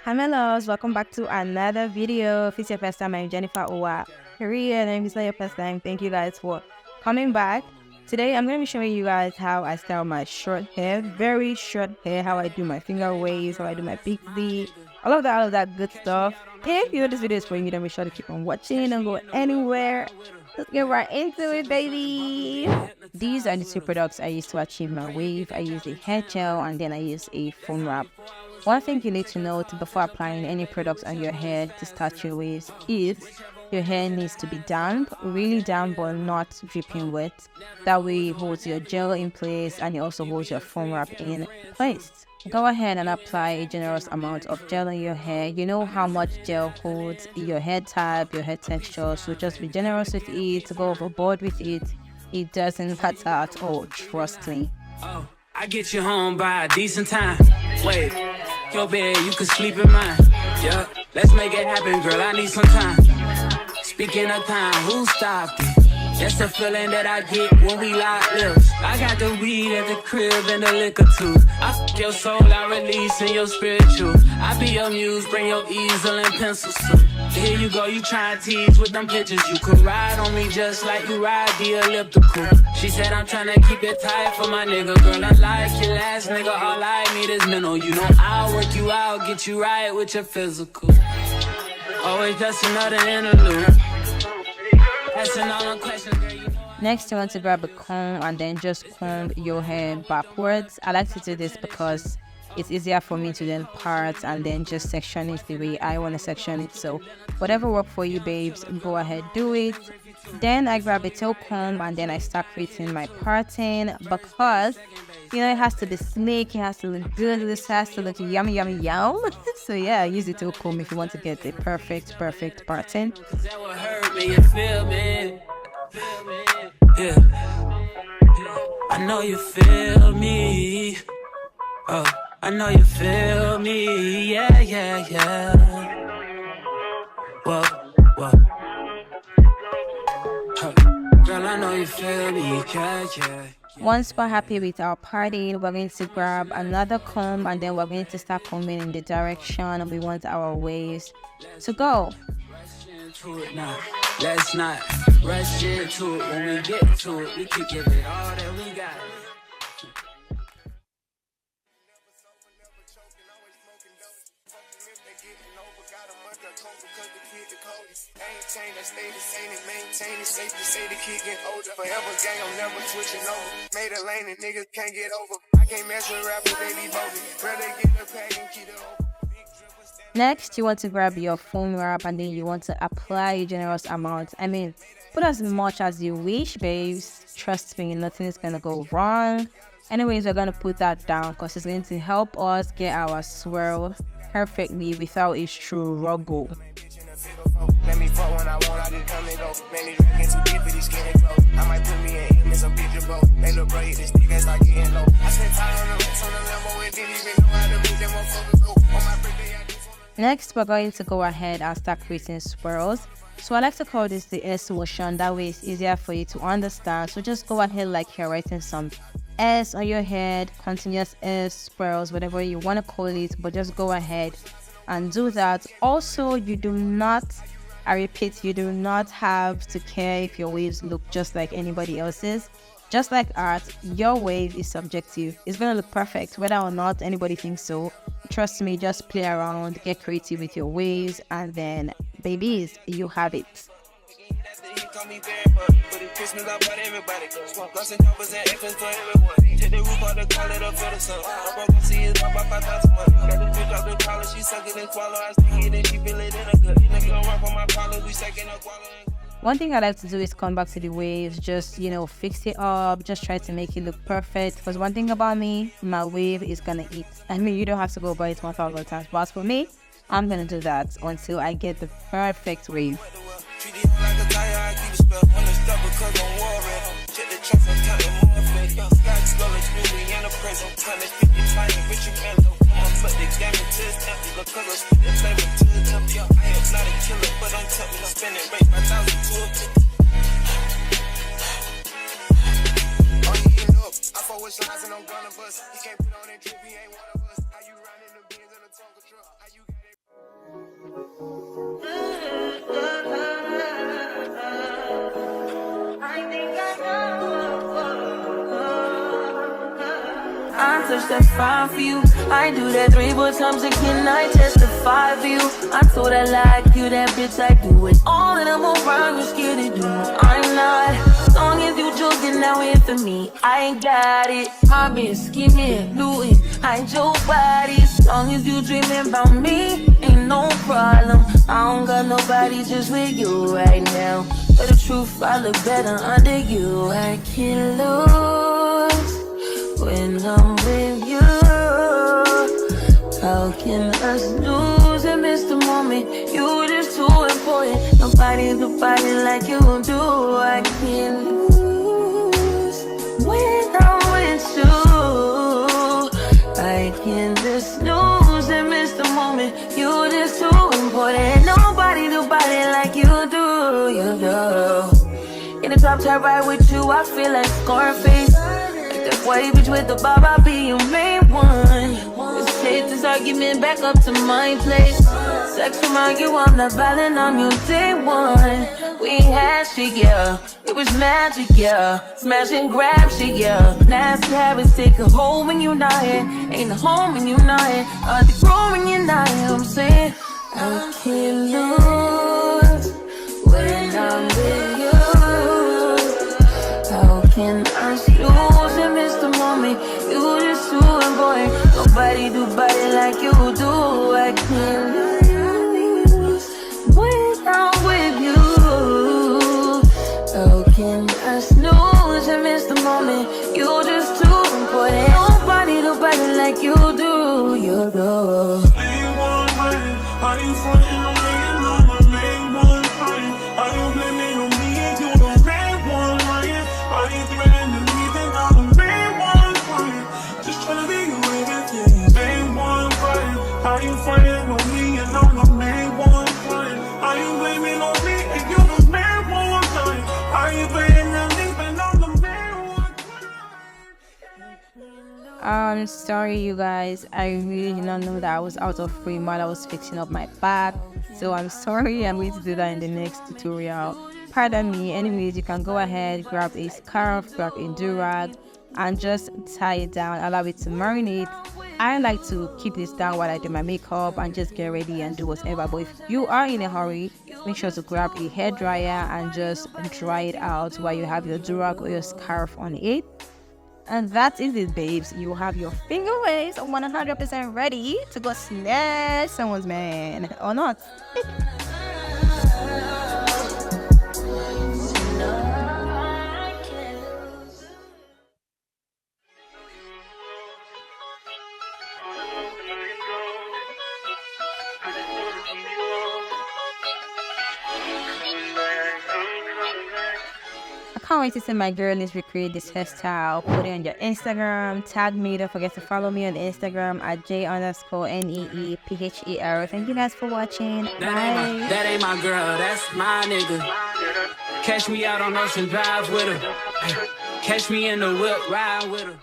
Hi my loves, welcome back to another video. If it's your first time, I'm Jennifer Owa Korea, and if it's not your first time, thank you guys for coming back. Today I'm going to be showing you guys how I style my short hair, very short hair, how I do my finger waves, how I do my pixie, all of that good stuff. If you know this video is for you, then be sure to keep on watching. Don't go anywhere. Let's get right into it, baby. These are the two products I use to achieve my wave. I use a hair gel and then I use a foam wrap. One thing you need to note before applying any products on your hair to start your waves is your hair needs to be damp, really damp but not dripping wet. That way it holds your gel in place and it also holds your foam wrap in place. Go ahead and apply a generous amount of gel on your hair. You know how much gel holds your hair type, your hair texture, so just be generous with it, go overboard with it. It doesn't matter at all, trust me. Oh, I get you home by a decent time. Wait, your bed, you can sleep in mine. Yeah, let's make it happen, girl, I need some time. Speaking of time, who stopped it? That's the feeling that I get when we lock lips. I got the weed at the crib and the liquor too. I f*** your soul, I release in your spiritual. I be your muse, bring your easel and pencils too. Here you go, you try and tease with them pictures. You could ride on me just like you ride the elliptical. She said I'm trying to keep it tight for my nigga. Girl, I like your last nigga, all I need is mental. You know I'll work you out, get you right with your physical. Always just another interlude. Next, you want to grab a comb and then just comb your hair backwards. I like to do this because it's easier for me to then part and then just section it the way I want to section it. So whatever works for you, babes, go ahead, do it. Then I grab a tail comb and then I start creating my parting because, you know, it has to be sleek, it has to look good, this has to look yummy, yummy, yum. So yeah, use the tail comb if you want to get the perfect parting. Yeah, I know you feel me. Oh, I know you feel me. Yeah. Whoa. Girl, I know you feel me. Yeah. Once we're happy with our parting, we're going to grab another comb and then we're going to start combing in the direction we want our waves to go. Now, let's not rush into it. When we get to it, we can give it all that we got. Maintain it, safe to say the kid get older. Forever gang, I'm never switching over. Made a lane and niggas can't get over. I can't mess with rappers, they be bogus. Rather get the pack and keep it over. Next, you want to grab your foam wrap and then you want to apply a generous amount. I mean, put as much as you wish, babes. Trust me, nothing is gonna go wrong. Anyways, we're gonna put that down because it's going to help us get our swirl perfectly without a struggle. Let me fuck when I want, I just come and go. Man, these reckons too deep for these skinny clothes. I might put me in image, some picture, bro. They look bro, hit this stick and start getting low. I spent time on the rest on the Lambo and didn't even know how to beat them motherfuckers go. On my birthday, I just wanna... Next, we're going to go ahead and start creating swirls. So I like to call this the S motion. That way it's easier for you to understand. So just go ahead like you're writing some S on your head, continuous S, swirls, whatever you want to call it. But just go ahead and do that. Also, you do not, I repeat, you do not have to care if your waves look just like anybody else's. Just like art, your wave is subjective. It's going to look perfect whether or not anybody thinks so. Trust me, just play around, get creative with your waves, and then babies, you have it. One thing I like to do is come back to the waves, just, you know, fix it up, just try to make it look perfect. Because one thing about me, my wave is gonna eat. I mean, you don't have to go by it 1,000 times, but as for me, I'm gonna do that until I get the perfect wave. Which lines and I'm gonna bust. He can't put on that trip, he ain't one of us. How you riding the beans in a Tonka truck? How you I touch that fire for you. I do that 3-4 times again. I testify for you. I told her like you, that bitch. I do it all and I'm around. You scared to do. I'm not. As long as you joking now in for me, I ain't got it. I've been scheming, looting, hide your body. As long as you dreaming about me, ain't no problem. I don't got nobody just with you right now. But the truth, I look better under you. I can't lose when I'm with you. How can us lose and miss the moment? You just too important. Nobody do body like you do. I can't lose when I'm with you. I can't just lose and miss the moment. You just too important. Nobody do body like you do. You do. In the top tier right with you, I feel like Scarface. That white bitch with the bob, I'll be your main one. Let's take this argument back up to my place. Sex remind you I'm not violent, I'm your day one. We had shit, yeah. It was magic, yeah. Smash and grab shit, yeah. Nasty habits take a hold when you're not here. Ain't a home when you're not here. They grow when you're not here. I'm saying I can't lose when I'm with you. How can I lose and miss the moment? You just too important. Nobody do body like you do. I can't lose when I'm with you. How can I snooze and miss the moment? You just too important. Nobody do body like you do. You do. Are you frontin' on me and I'm the main one crying? Are you blaming on me and you the main one lying? Are you threatening me then I'm the main one crying? Just tryna be your everything, main one crying. Are you frontin' on me and I'm the main one crying? Are you blaming on me and you the main one crying? Are you blaming on me and I'm the main one crying? Sorry you guys, I really did not know that I was out of frame while I was fixing up my back, so I'm sorry. I'm going to do that in the next tutorial. Pardon me. Anyways, you can go ahead, grab a scarf, grab a do-rag, and just tie it down, allow it to marinate. I like to keep this down while I do my makeup and just get ready and do whatever. But if you are in a hurry, make sure to grab a hair dryer and just dry it out while you have your do-rag or your scarf on it. And that is it, babes. You have your finger waves 100% ready to go snatch someone's man, or not. I can't wait to see my girlies recreate this hairstyle. Put it on your Instagram, tag me. Don't forget to follow me on Instagram at j_neepher. Thank you guys for watching. Bye. That ain't my girl, that's my nigga. Catch me out on Ocean Drive with her. Catch me in the whip, ride with her.